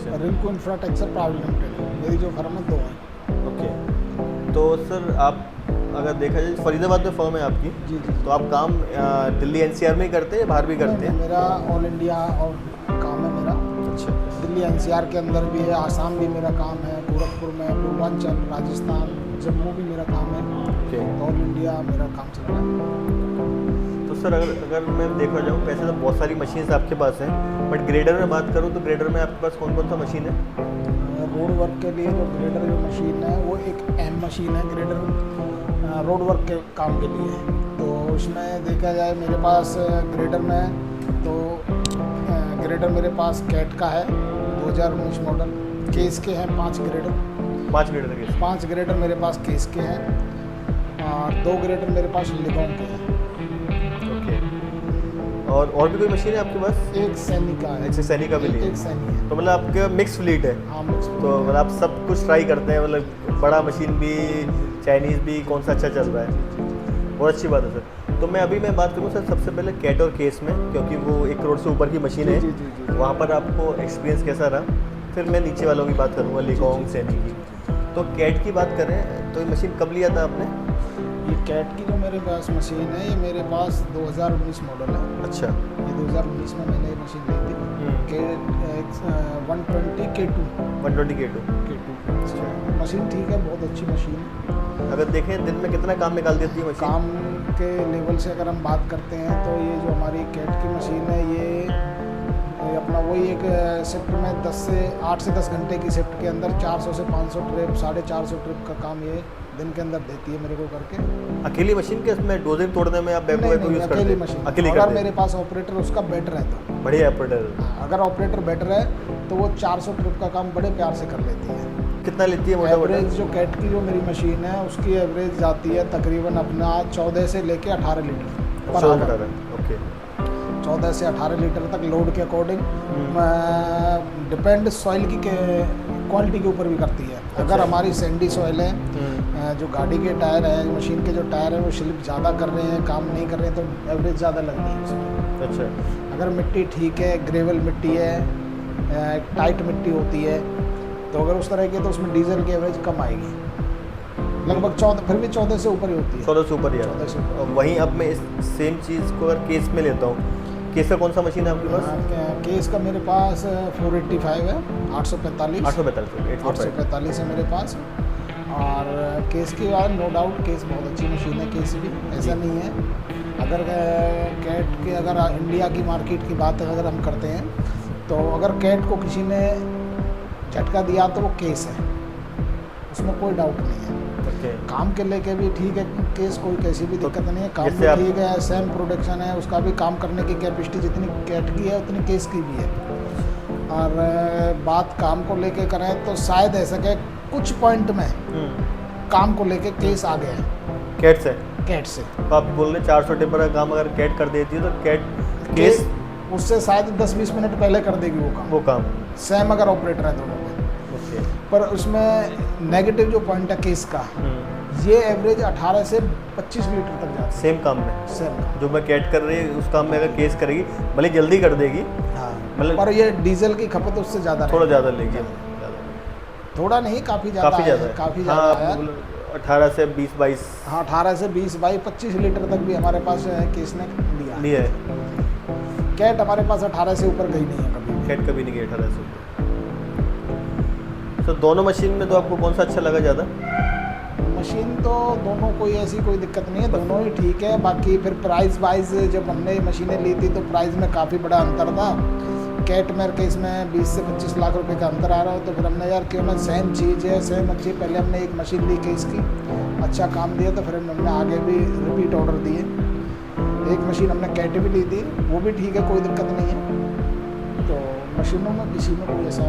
अच्छा। Rinku infrastructure private limited, मेरी जो फर्म है 2 है। ओके। तो सर आप अगर देखा जाए फरीदाबाद में फर्म है आपकी, जी जी। तो आप काम दिल्ली एनसीआर में ही करते हैं, बाहर भी नहीं करते नहीं, हैं? मेरा ऑल इंडिया और काम है मेरा। अच्छा। दिल्ली एनसीआर के अंदर भी है, आसाम भी मेरा काम है, गोरखपुर में, पूर्वांचल, राजस्थान, जम्मू भी मेरा काम है। ओके। ऑल इंडिया मेरा काम चल रहा है। तो सर अगर मैं देखा जाऊँ, वैसे तो बहुत सारी मशीन्स आपके पास हैं, बट ग्रेडर में बात करूँ तो ग्रेडर में आपके पास कौन कौन सा मशीन है? रोड वर्क के लिए जो ग्रेडर जो मशीन है वो एक एम मशीन है। ग्रेडर रोड वर्क के काम के लिए है। तो उसमें देखा जाए मेरे पास ग्रेडर में तो ग्रेडर मेरे पास कैट का है 2019 मॉडल। केस के हैं 5 ग्रेडर। 5 ग्रेडर के? 5 ग्रेडर मेरे पास केस के हैं और 2 ग्रेडर मेरे पास लिगोन के हैं। ओके। और भी कोई मशीन है आपके पास? एक सैनिक का है। अच्छा, सैनिक का भी लिए? एक सैनिक है। तो मतलब आपके मिक्स फ्लीट है? हाँ मिक्स। तो मतलब आप सब कुछ ट्राई करते हैं, मतलब बड़ा मशीन भी, चाइनीज़ भी, कौन सा अच्छा चल रहा है? बहुत अच्छी बात है सर। तो मैं बात करूँ सर सबसे पहले कैट और केस में, क्योंकि वो 1 करोड़ से ऊपर की मशीन है। जी जी जी जी। वहाँ पर आपको एक्सपीरियंस कैसा रहा? फिर मैं नीचे वालों की बात करूँगा, लिगोंग, सैनिक की। तो कैट की बात करें तो ये मशीन कब लिया था आपने? ये कैट की जो मेरे पास मशीन है ये मेरे पास 2019 मॉडल है। अच्छा। ये 2019 में मैंने ये मशीन ली थी। के 120 K2। 120 K2। अच्छा, मशीन ठीक है, बहुत अच्छी मशीन है। अगर देखें दिन में कितना काम निकाल देती है मशीन? काम के लेवल से अगर हम बात करते हैं तो ये जो हमारी कैट की मशीन है ये अपना वही एक शिफ्ट में 8 से 10 घंटे की शिफ्ट के अंदर 400 से 500 ट्रिप, 450 ट्रिप का काम ये दिन के अंदर देती है मेरे को करके। अकेली मशीन के इसमें डोजिंग तोड़ने में आप बैको नहीं, यूज़ करते अकेली हैं? मशीन। अकेली अगर करते मेरे हैं? पास ऑपरेटर उसका बेटर है तो बढ़िया ऑपरेटर। अगर ऑपरेटर बेटर है तो वो 400 ट्रिप का काम बड़े प्यार से कर लेती है। कितना लेती है मोटा मोटा? एवरेज जो कैट की जो मेरी मशीन है उसकी एवरेज जाती है तकरीबन अपना 14 से लेके 18 लीटर पर आवर। ओके। 14 से 18 लीटर तक लोड के अकॉर्डिंग डिपेंड सॉइल की क्वालिटी के ऊपर भी करती है। अगर हमारी सैंडी सॉइल है, जो गाड़ी के टायर है, मशीन के जो टायर है वो स्लिप ज़्यादा कर रहे हैं, काम नहीं कर रहे हैं, तो एवरेज ज़्यादा लगती है उसमें। अच्छा। अगर मिट्टी ठीक है, ग्रेवल मिट्टी है, टाइट मिट्टी होती है, तो अगर उस तरह की तो उसमें डीजल की एवरेज कम आएगी। लगभग 14, फिर भी 14 से ऊपर ही होती है। 14 से ऊपर ही है। 14 से ऊपर। वहीं अब मैं इस सेम चीज़ को अगर केस में लेता हूँ, केस का कौन सा मशीन है आपके पास? केस का मेरे पास 485 है, 845। 845 है मेरे पास। और केस की बात नो डाउट केस बहुत अच्छी मशीन है, केस भी ऐसा नहीं है। अगर कैट के अगर इंडिया की मार्केट की बात अगर हम करते हैं तो अगर कैट को किसी ने झटका दिया तो वो केस है, उसमें कोई डाउट नहीं है। ओके। काम के लेके भी ठीक है केस, कोई कैसी भी दिक्कत नहीं है। काम जैसे भी आप- ठीक है, सेम प्रोडक्शन है, उसका भी काम करने की कैपेसिटी जितनी कैट की है उतनी केस की भी है। और बात काम को लेके करें तो शायद ऐसा कि कुछ पॉइंट में काम को लेके केस आ गया है कैट से? कैट से। तो आप बोल रहे 400 टिपर का काम अगर कैट कर देती है तो कैट केस उससे शायद 10-20 मिनट पहले कर देगी वो काम सेम अगर ऑपरेटर है दोनों में। ओके। पर उसमें नेगेटिव जो पॉइंट है केस का, ये एवरेज 18 से 25 लीटर तक जाता है सेम काम में? सेम। जो मैं कैट कर रही है उस काम में अगर केस करेगी भले जल्दी कर देगी, हाँ मतलब पर ये डीजल की खपत उससे ज़्यादा थोड़ा ज़्यादा लेगी। थोड़ा नहीं, काफ़ी ज़्यादा काफ़ी ज़्यादा है, है। काफ़ी हाँ, ज़्यादा है। 18 से 20-22। हाँ 18 से 20 बाई 25 लीटर तक भी हमारे पास केस ने लिया। नहीं है। कैट हमारे पास 18 से ऊपर गई नहीं है कभी। कैट कभी नहीं गई 18 से ऊपर। तो दोनों मशीन में तो आपको कौन सा अच्छा लगा ज़्यादा? मशीन तो दोनों कोई ऐसी कोई दिक्कत नहीं है, दोनों ही ठीक है। बाकी फिर प्राइस वाइज जब हमने ये मशीनें ली थी तो प्राइस में काफ़ी बड़ा अंतर था। कैट मेरे केस में 20 से 25 लाख रुपए का अंतर आ रहा है, तो फिर हमने यार क्यों ना सेम चीज़ है सेम अच्छी। पहले हमने एक मशीन ली केस की, अच्छा काम दिया, तो फिर हमने आगे भी रिपीट ऑर्डर दिए। एक मशीन हमने कैट भी ली थी, वो भी ठीक है, कोई दिक्कत नहीं है। तो मशीनों में किसी में कोई ऐसा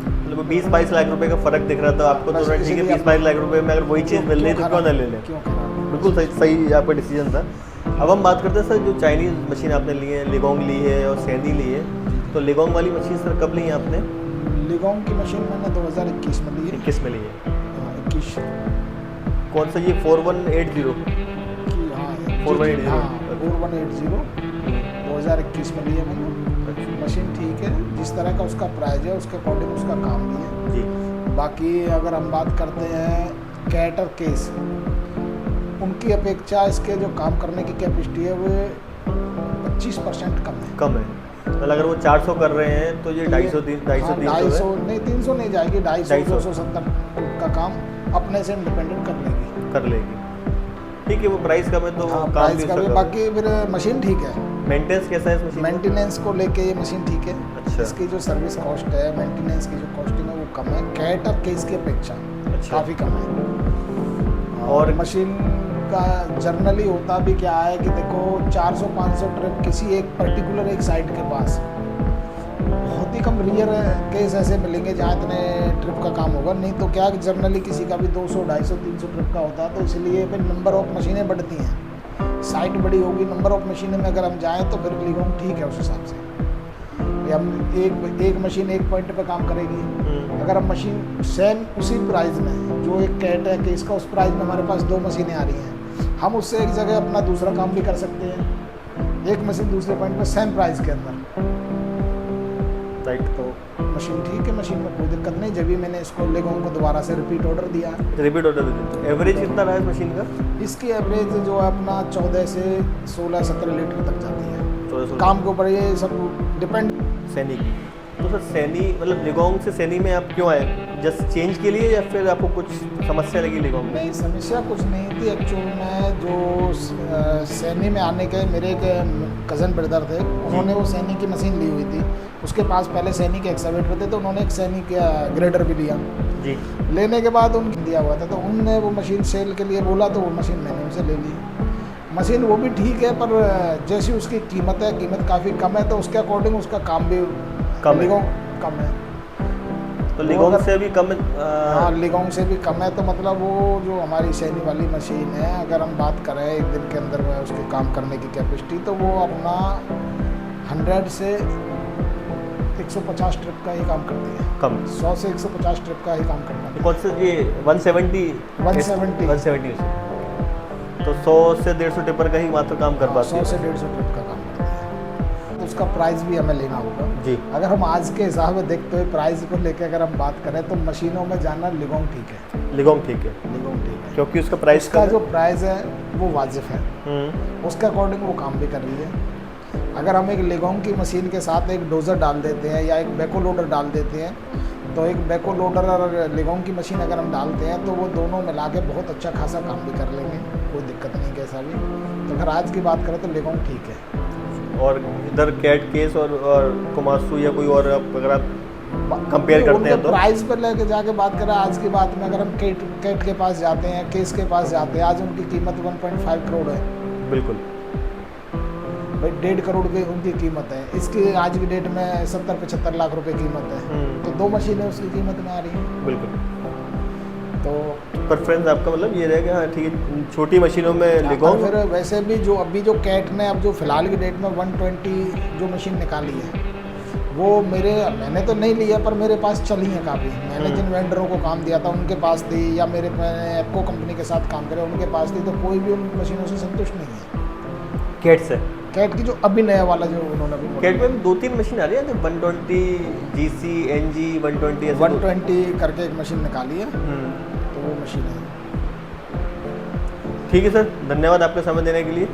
मतलब 20-22 लाख रुपए का फ़र्क दिख रहा था आपको, तो ठीक है 20-22 लाख रुपए में अगर वही चीज़ मिल रही है तो क्यों ना ले लें। क्यों खराब? बिल्कुल सही आपका डिसीजन था। अब हम बात करते हैं सर, जो चाइनीज़ मशीन आपने ली है, लिगोंग ली है और सैंडी ली है, तो लिगोंग वाली मशीन सर कब ली है आपने? लिगोंग की मशीन मैंने 2021 में ली है। 21 में ली है। 21 कौन सा ये 4180? की, हाँ 4180। 4180 2021 में ली है मैंने। मशीन ठीक है, जिस तरह का उसका प्राइस है उसके अकॉर्डिंग उसका काम भी है। जी। बाकी अगर हम बात करते हैं कैट और केस, उनकी अपेक्षा इसके जो काम करने की कैपेसिटी है वो 25% कम है। कम है, मतलब अगर वो 400 कर रहे हैं तो ये 250 हाँ, 300 नहीं 300 नहीं जाएगी, 250 250 270 का काम अपने से इंडिपेंडेंट कर लेगी। कर लेगी। ठीक है, वो प्राइस कम है तो हाँ, काम प्राइस भी का भी। उसका बाकी फिर मशीन ठीक है, मेंटेनेंस कैसा है इस मशीन का? मेंटेनेंस को लेके ये मशीन ठीक है। अच्छा। इसकी जो सर्विस कॉस्ट है, मेंटेनेंस की जो कॉस्टिंग है वो कम है कैट और केस की अपेक्षा, अच्छा। काफ़ी कम है। और और मशीन का जर्नली होता भी क्या है कि देखो 400-500 ट्रिप किसी एक पर्टिकुलर एक साइट के पास, बहुत ही कम रियर केस ऐसे मिलेंगे जहाँ इतने ट्रिप का काम होगा। नहीं तो क्या जर्नली किसी का भी 200, 250, 300 ट्रिप का होता है। तो इसलिए फिर नंबर ऑफ मशीनें बढ़ती हैं, साइट बड़ी होगी, नंबर ऑफ मशीनें में अगर हम जाएँ तो फिर लिगोंग ठीक है उस हिसाब से। हम एक मशीन एक पॉइंट पे काम करेगी। अगर हम मशीन सेम उसी प्राइस में, जो एक कैट है केस का, उस प्राइस में हमारे पास 2 मशीनें आ रही हैं, हम उससे एक जगह अपना दूसरा काम भी कर सकते हैं, एक मशीन दूसरे पॉइंट पे सेम प्राइस के अंदर। राइट। तो मशीन ठीक है, मशीन में कोई दिक्कत नहीं। जब भी मैंने इसको लेगोंग को दोबारा से रिपीट ऑर्डर दिया, रिपीट ऑर्डर देते। एवरेज कितना रहा है मशीन का? इसकी एवरेज जो है अपना 14 से 16-17 लीटर तक जाती है। 1400 काम के ऊपर ये सब डिपेंड। सैनी की। तो सर सैनी मतलब लिगोंग से सैनी में आप क्यों आए? जस्ट चेंज के लिए या फिर आपको कुछ समस्या लगी लिगोंग में? नहीं, समस्या कुछ नहीं थी एक्चुअल में। जो सैनी में आने के मेरे एक कज़न ब्रदर थे, उन्होंने वो सैनी की मशीन ली हुई थी। उसके पास पहले सैनी के एक्सकवेटर थे, तो उन्होंने एक सैनी का ग्रेडर भी लिया। जी। लेने के बाद उनको दिया हुआ था, तो उनने वो मशीन सेल के लिए बोला, तो वो मशीन मैंने उनसे ले ली। मशीन वो भी ठीक है, पर जैसी उसकी कीमत है, कीमत काफ़ी कम है, तो उसके अकॉर्डिंग उसका काम भी कम है। कम है। तो लिगोंग से भी कम हाँ, लिगोंग से भी कम है। तो मतलब वो जो हमारी सैनी वाली मशीन है, अगर हम बात करें एक दिन के अंदर में उसके काम करने की कैपेसिटी, तो वो अपना 100 से 150 ट्रिप का ही काम करती है। कम 100 से 150 ट्रिप का ही काम करना है। कौन से ये 170 170 तो 100 से 150 टिपर का ही मात्र काम कर पाती 100 है। से 150 ट्रिप का काम करती है। तो उसका प्राइस भी हमें लेना होगा। जी। अगर हम आज के हिसाब में देखते हुए प्राइस को लेकर अगर हम बात करें, तो मशीनों में जाना लिगोंग ठीक है। लिगोंग ठीक है, लिगोंग ठीक है, क्योंकि उसका प्राइस उसका जो प्राइस है वो वाजिब है, हम्म। उसके अकॉर्डिंग वो काम भी कर रही है। अगर हम एक लिगोंग की मशीन के साथ एक डोजर डाल देते हैं या एक बैको लोडर डाल देते हैं, तो एक बैको लोडर और लिगोंग की मशीन अगर हम डालते हैं, तो वो दोनों मिला के बहुत अच्छा खासा काम भी कर लेंगे, कोई दिक्कत नहीं कैसा भी। तो अगर आज की बात करें तो लिगोंग ठीक है। और इधर कैट केस और कोमात्सु या कोई और अगर आप कंपेयर करते हैं तो प्राइस पर लेके जाके बात करें, आज की बात में अगर हम कैट के पास जाते हैं, केस के पास जाते हैं, आज उनकी कीमत 1.5 करोड़ है। बिल्कुल भाई 1.5 करोड़ की उनकी कीमत है। इसकी आज की डेट में 70-75 लाख रुपए कीमत है। तो 2 मशीनें उसकी कीमत में आ रही हैं। बिल्कुल। तो प्रेफरेंस आपका मतलब ये रहेगा, हाँ ठीक है, छोटी मशीनों में लिगोंग। फिर वैसे भी जो अभी जो कैट ने अब जो फिलहाल की डेट में 120 जो मशीन निकाली है, वो मैंने तो नहीं लिया, पर मेरे पास चली है काफ़ी। मैंने जिन वेंडरों को काम दिया था उनके पास थी, या मैंने एप्को कंपनी के साथ काम करे उनके पास थी, तो कोई भी उन मशीनों से संतुष्ट नहीं है। कैट से कैट की जो अभी नया वाला जो उन्होंने अभी कैट में 2-3 मशीन आ रही है, 120 GC NG 120 ऐसे 120 करके एक मशीन निकाली है, तो वो मशीन है। ठीक है सर, धन्यवाद आपका समय देने के लिए।